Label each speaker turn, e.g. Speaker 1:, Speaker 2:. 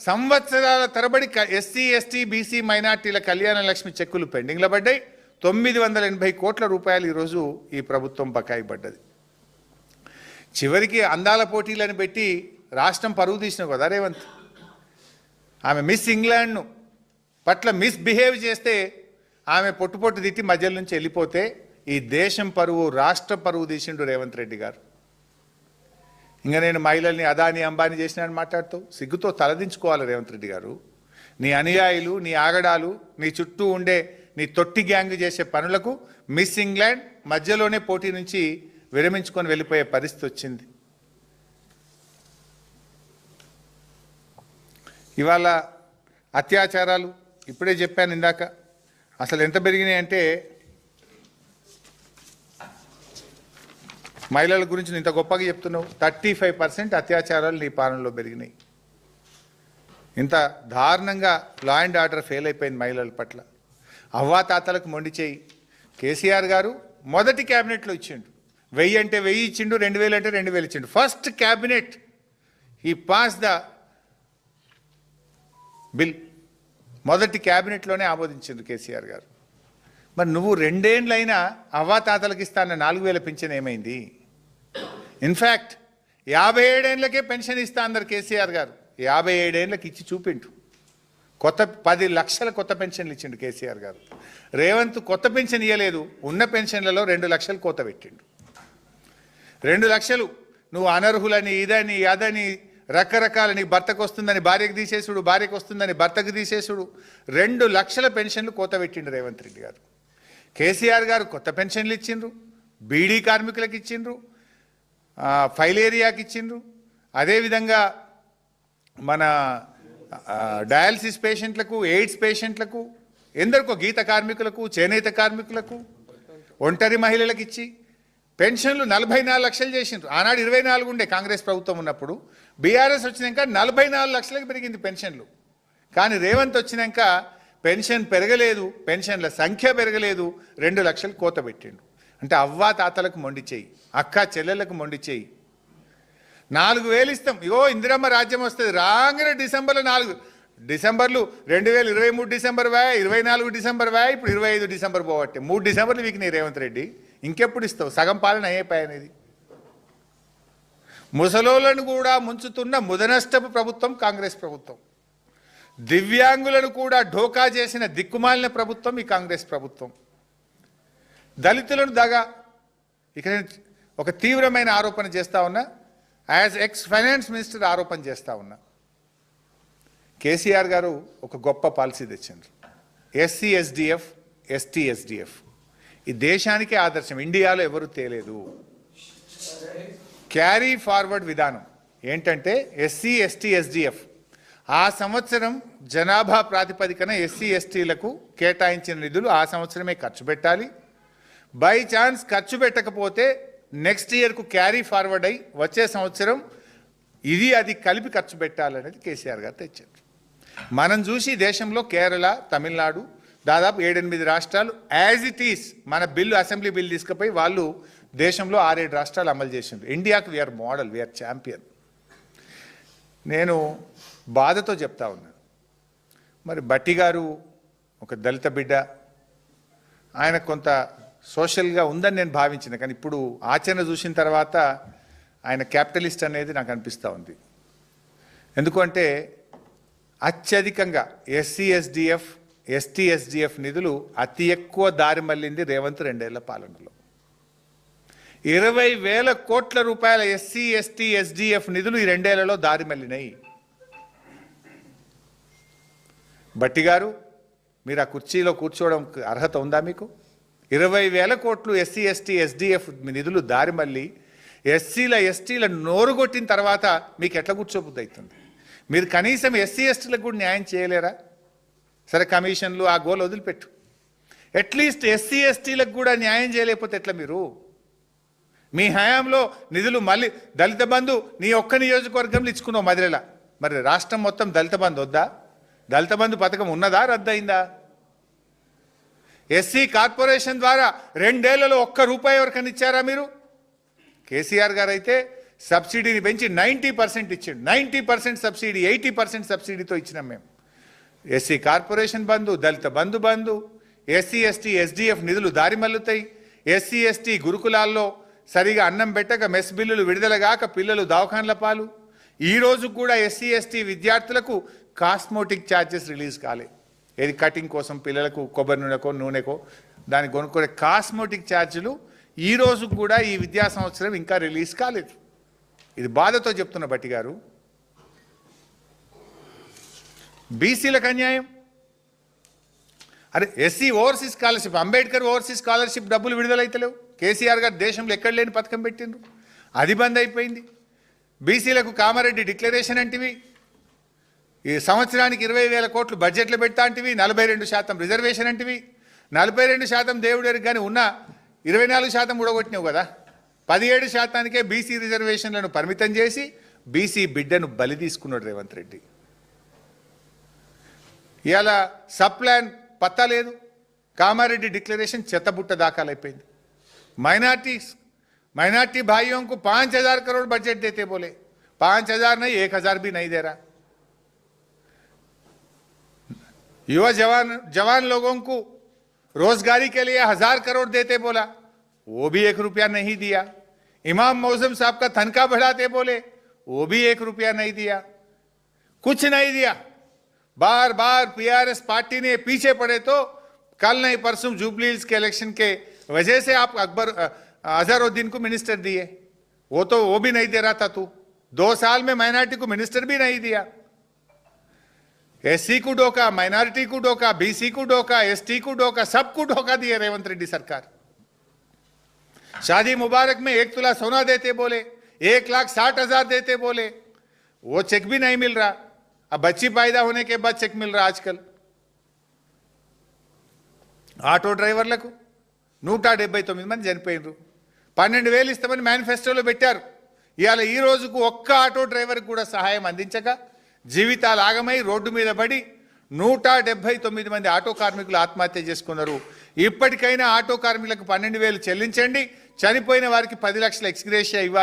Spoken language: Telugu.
Speaker 1: సంవత్సరాల తరబడి ఎస్సీ ఎస్టీ బీసీ మైనార్టీల కళ్యాణ లక్ష్మి చెక్కులు పెండింగ్లో పడ్డాయి. 980 కోట్ల రూపాయలు ఈరోజు ఈ ప్రభుత్వం బకాయి పడ్డది. చివరికి అందాల పోటీలను పెట్టి రాష్ట్రం పరువు తీసినావు కదా రేవంత్. ఆమె మిస్ ఇంగ్లాండ్ను పట్ల మిస్బిహేవ్ చేస్తే ఆమె పొట్టు తిట్టి మధ్యలో నుంచి వెళ్ళిపోతే ఈ దేశం పరువు రాష్ట్ర పరువు తీసిండు రేవంత్ రెడ్డి గారు. ఇంకా నేను మహిళల్ని అదాని అంబానీ చేసినాను మాట్లాడుతూ సిగ్గుతో తలదించుకోవాలి రేవంత్ రెడ్డి గారు. నీ అనుయాయులు, నీ ఆగడాలు, నీ చుట్టూ ఉండే నీ తొట్టి గ్యాంగ్ చేసే పనులకు మిస్ ఇంగ్లాండ్ మధ్యలోనే పోటీ నుంచి విరమించుకొని వెళ్ళిపోయే పరిస్థితి వచ్చింది. ఇవాళ అత్యాచారాలు ఇప్పుడే చెప్పాను ఇందాక, అసలు ఎంత పెరిగినాయి అంటే మహిళల గురించి ఇంత గొప్పగా చెప్తున్నావు. 35% అత్యాచారాలు నీ పాలనలో పెరిగినాయి. ఇంత దారుణంగా లా అండ్ ఆర్డర్ ఫెయిల్ అయిపోయింది మహిళల పట్ల. అవ్వాతాతలకు మొండి చేయి. కేసీఆర్ గారు మొదటి క్యాబినెట్లో ఇచ్చిండు. 1000 అంటే 1000 ఇచ్చిండు, 2000 అంటే 2000 ఇచ్చిండు. ఫస్ట్ క్యాబినెట్ ఈ పాస్ ద బిల్. మొదటి క్యాబినెట్లోనే ఆమోదించింది కేసీఆర్ గారు. మరి నువ్వు 2 ఏళ్ళైనా అవ్వాతాతలకు ఇస్తాన్న 4000 పెన్షన్ ఏమైంది? ఇన్ఫ్యాక్ట్ 57 ఏళ్ళకే పెన్షన్ ఇస్తా అన్నారు కేసీఆర్ గారు. 57 ఏళ్ళకి ఇచ్చి చూపిండు. కొత్త 10 లక్షల కొత్త పెన్షన్లు ఇచ్చిండు కేసీఆర్ గారు. రేవంత్ కొత్త పెన్షన్ ఇవ్వలేదు, ఉన్న పెన్షన్లలో 2 లక్షలు కోత పెట్టిండు. 2 లక్షలు నువ్వు అనర్హులని ఇదని అదని రకరకాల నీ భర్తకు వస్తుందని భార్యకు తీసేసుడు, భార్యకు వస్తుందని భర్తకు తీసేసుడు, 2 లక్షల పెన్షన్లు కోత పెట్టిండు రేవంత్ రెడ్డి గారు. కేసీఆర్ గారు కొత్త పెన్షన్లు ఇచ్చిండ్రు, బీడీ కార్మికులకు ఇచ్చిండ్రు, ఫైల్ ఏరియాకి ఇచ్చిండ్రు, అదేవిధంగా మన డయాలసిస్ పేషెంట్లకు, ఎయిడ్స్ పేషెంట్లకు, ఎందరికో గీత కార్మికులకు, చేనేత కార్మికులకు, ఒంటరి మహిళలకు ఇచ్చి పెన్షన్లు 44 లక్షలు చేసిండ్రు. ఆనాడు 24 ఉండే కాంగ్రెస్ ప్రభుత్వం ఉన్నప్పుడు. బీఆర్ఎస్ వచ్చినాక 44 లక్షలకు పెరిగింది పెన్షన్లు. కానీ రేవంత్ వచ్చినాక పెన్షన్ పెరగలేదు, పెన్షన్ల సంఖ్య పెరగలేదు, 2 లక్షలు కోత పెట్టిండు. అంటే అవ్వా తాతలకు మొండి చేయి, అక్క చెల్లెలకు మొండి చేయి. 4000 ఇస్తాం, ఇగో ఇందిరమ్మ రాజ్యం వస్తుంది రాగానే డిసెంబర్లో 4 డిసెంబర్లు 2023 డిసెంబర్ వ్యా, 24 డిసెంబర్ వ్యా, ఇప్పుడు 25 డిసెంబర్ పోవట్టే 3 డిసెంబర్లు వీకినాయి రేవంత్ రెడ్డి. ఇంకెప్పుడు ఇస్తావు? సగం పాలన అయ్యేపాయనేది. ముసలోళ్లను కూడా ముంచుతున్న ముదనష్టపు ప్రభుత్వం కాంగ్రెస్ ప్రభుత్వం. దివ్యాంగులను కూడా ఢోకా చేసిన దిక్కుమాలిన ప్రభుత్వం ఈ కాంగ్రెస్ ప్రభుత్వం. దళితులను దగా. ఇక నేను ఒక తీవ్రమైన ఆరోపణ చేస్తా ఉన్నా, యాజ్ ఎక్స్ ఫైనాన్స్ మినిస్టర్ ఆరోపణ చేస్తా ఉన్నా. కేసీఆర్ గారు ఒక గొప్ప పాలసీ తెచ్చిండ్రు. SC SDF, ST SDF. ఈ దేశానికే ఆదర్శం, ఇండియాలో ఎవరు తేలేదు. క్యారీ ఫార్వర్డ్ విధానం ఏంటంటే ఎస్సీ ఎస్టీ ఎస్డిఎఫ్ ఆ సంవత్సరం జనాభా ప్రాతిపదికన ఎస్సీ ఎస్టీలకు కేటాయించిన నిధులు ఆ సంవత్సరమే ఖర్చు పెట్టాలి. బై ఛాన్స్ ఖర్చు పెట్టకపోతే నెక్స్ట్ ఇయర్కు క్యారీ ఫార్వర్డ్ అయి వచ్చే సంవత్సరం ఇది అది కలిపి ఖర్చు పెట్టాలనేది కేసీఆర్ గారు తెచ్చారు. మనం చూసి దేశంలో కేరళ, తమిళనాడు, దాదాపు 7-8 రాష్ట్రాలు యాజ్ ఇట్ ఈస్ మన బిల్లు, అసెంబ్లీ బిల్ తీసుకుపోయి వాళ్ళు దేశంలో 6-7 రాష్ట్రాలు అమలు చేసిండ్రు. ఇండియాకు వీఆర్ మోడల్, వీఆర్ ఛాంపియన్. నేను బాధతో చెప్తా ఉన్నాను, మరి బట్టి గారు ఒక దళిత బిడ్డ, ఆయన కొంత సోషల్గా ఉందని నేను భావించిన, కానీ ఇప్పుడు ఆచరణ చూసిన తర్వాత ఆయన క్యాపిటలిస్ట్ అనేది నాకు అనిపిస్తూ ఉంది. ఎందుకంటే అత్యధికంగా ఎస్సీ ఎస్డిఎఫ్, ఎస్టీ ఎస్డిఎఫ్ నిధులు అతి ఎక్కువ దారి మళ్ళింది రేవంత్ 2 ఏళ్ల పాలనలో. 20,000 కోట్ల రూపాయల ఎస్సీ ఎస్టీ ఎస్డిఎఫ్ నిధులు ఈ 2 ఏళ్లలో దారి మళ్ళినాయి. బట్టి గారు, మీరు ఆ కుర్చీలో కూర్చోవడం అర్హత ఉందా మీకు? 20,000 కోట్లు ఎస్సీ ఎస్టీ ఎస్డిఎఫ్ నిధులు దారి మళ్ళీ ఎస్సీల ఎస్టీల నోరు కొట్టిన తర్వాత మీకు ఎట్లా కూర్చోబుద్ది అవుతుంది? మీరు కనీసం ఎస్సీ ఎస్టీలకు కూడా న్యాయం చేయలేరా? సరే, కమిషన్లు ఆ గోలు వదిలిపెట్టు, అట్లీస్ట్ ఎస్సీ ఎస్టీలకు కూడా న్యాయం చేయలేకపోతే ఎట్లా? మీరు మీ హయాంలో నిధులు మళ్ళీ దళిత బంధు నీ ఒక్క నియోజకవర్గంలో ఇచ్చుకున్నావు మదిరేలా. మరి రాష్ట్రం మొత్తం దళిత బంధు వద్దా? దళిత బంధు పథకం ఉన్నదా, రద్దయిందా? ఎస్సీ కార్పొరేషన్ ద్వారా 2 ఏళ్లలో 1 రూపాయి ఎవరికైనా ఇచ్చారా మీరు? కేసీఆర్ గారు అయితే సబ్సిడీని పెంచి 90% ఇచ్చిండు. 90% సబ్సిడీ, 80% సబ్సిడీతో ఇచ్చినాం మేము. ఎస్సీ కార్పొరేషన్ బంధు, దళిత బంధు, ఎస్సీ ఎస్టీ ఎస్డిఎఫ్ నిధులు దారి మల్లుతాయి. ఎస్సీ ఎస్టీ గురుకులాల్లో సరిగా అన్నం పెట్టక మెస్ బిల్లులు విడుదలగాక పిల్లలు దవాఖాన్ల పాలు. ఈ రోజు కూడా ఎస్సీ ఎస్టీ విద్యార్థులకు కాస్మోటిక్ ఛార్జెస్ రిలీజ్ కాలే. ఏది కటింగ్ కోసం పిల్లలకు కొబ్బరి నూనెకో దానికి కొనుక్కునే కాస్మోటిక్ ఛార్జీలు ఈ రోజు కూడా ఈ విద్యా సంవత్సరం ఇంకా రిలీజ్ కాలేదు. ఇది బాధతో చెప్తున్న భట్టి గారు. బీసీలకు అన్యాయం. అరే SC overseas scholarship, Ambedkar overseas scholarship డబ్బులు విడుదలైతలేవు. కేసీఆర్ గారు దేశంలో ఎక్కడ లేని పథకం పెట్టిండ్రు, అది బంద్ అయిపోయింది. బీసీలకు కామారెడ్డి డిక్లరేషన్ అంటివి, ఈ సంవత్సరానికి 20,000 కోట్లు బడ్జెట్లు పెడతా అంటివి, 42% రిజర్వేషన్ అంటివి. 42% దేవుడు కానీ ఉన్న 24% ఊడగొట్టినావు కదా. 17%కే బీసీ రిజర్వేషన్లను పరిమితం చేసి బీసీ బిడ్డను బలి తీసుకున్నాడు రేవంత్ రెడ్డి. ఇవాళ సబ్ ప్లాన్ పత్తా లేదు. కామారెడ్డి డిక్లరేషన్ చెత్తబుట్ట దాఖలైపోయింది. माइनॉरिटी भाइयों को 5,000 करोड़ बजट देते बोले, 5,000 नहीं 1,000 भी नहीं दे रहा. युवा जवान लोगों को रोजगारी के लिए 1,000 करोड़ देते बोला, वो भी 1 रुपया नहीं दिया. इमाम मौसम साहब का तनख्वाह बढ़ाते बोले, वो भी 1 रुपया नहीं दिया. कुछ नहीं दिया. बार बार पीआरएस पार्टी ने पीछे पड़े तो कल नहीं परसों जुबली हिल्स के इलेक्शन के वजह से आप अजहरुद्दीन को मिनिस्टर दिए, वो भी नहीं दे रहा था. तू 2 साल में माइनॉरिटी को मिनिस्टर भी नहीं दिया. एससी को डोका, माइनॉरिटी को डोका, बीसी को डोका, एसटी को डोका, सबको डोका दिए रेवंत रेड्डी सरकार. शादी मुबारक में 1 तोला सोना देते बोले, 1,60,000 देते बोले, वो चेक भी नहीं मिल रहा. अब बच्ची पैदा होने के बाद चेक मिल रहा. आजकल ఆటో డ్రైవర్లకు 179 మంది చనిపోయినారు. 12,000 ఇస్తామని మేనిఫెస్టోలో పెట్టారు. ఇవాళ ఈ రోజుకు ఒక్క ఆటో డ్రైవర్కి కూడా సహాయం అందించక జీవితాలు ఆగమై రోడ్డు మీద పడి 179 మంది ఆటో కార్మికులు ఆత్మహత్య చేసుకున్నారు. ఇప్పటికైనా ఆటో కార్మికులకు 12,000 చెల్లించండి, చనిపోయిన వారికి 10 లక్షల ఎక్స్గ్రేషియా ఇవ్వాలి.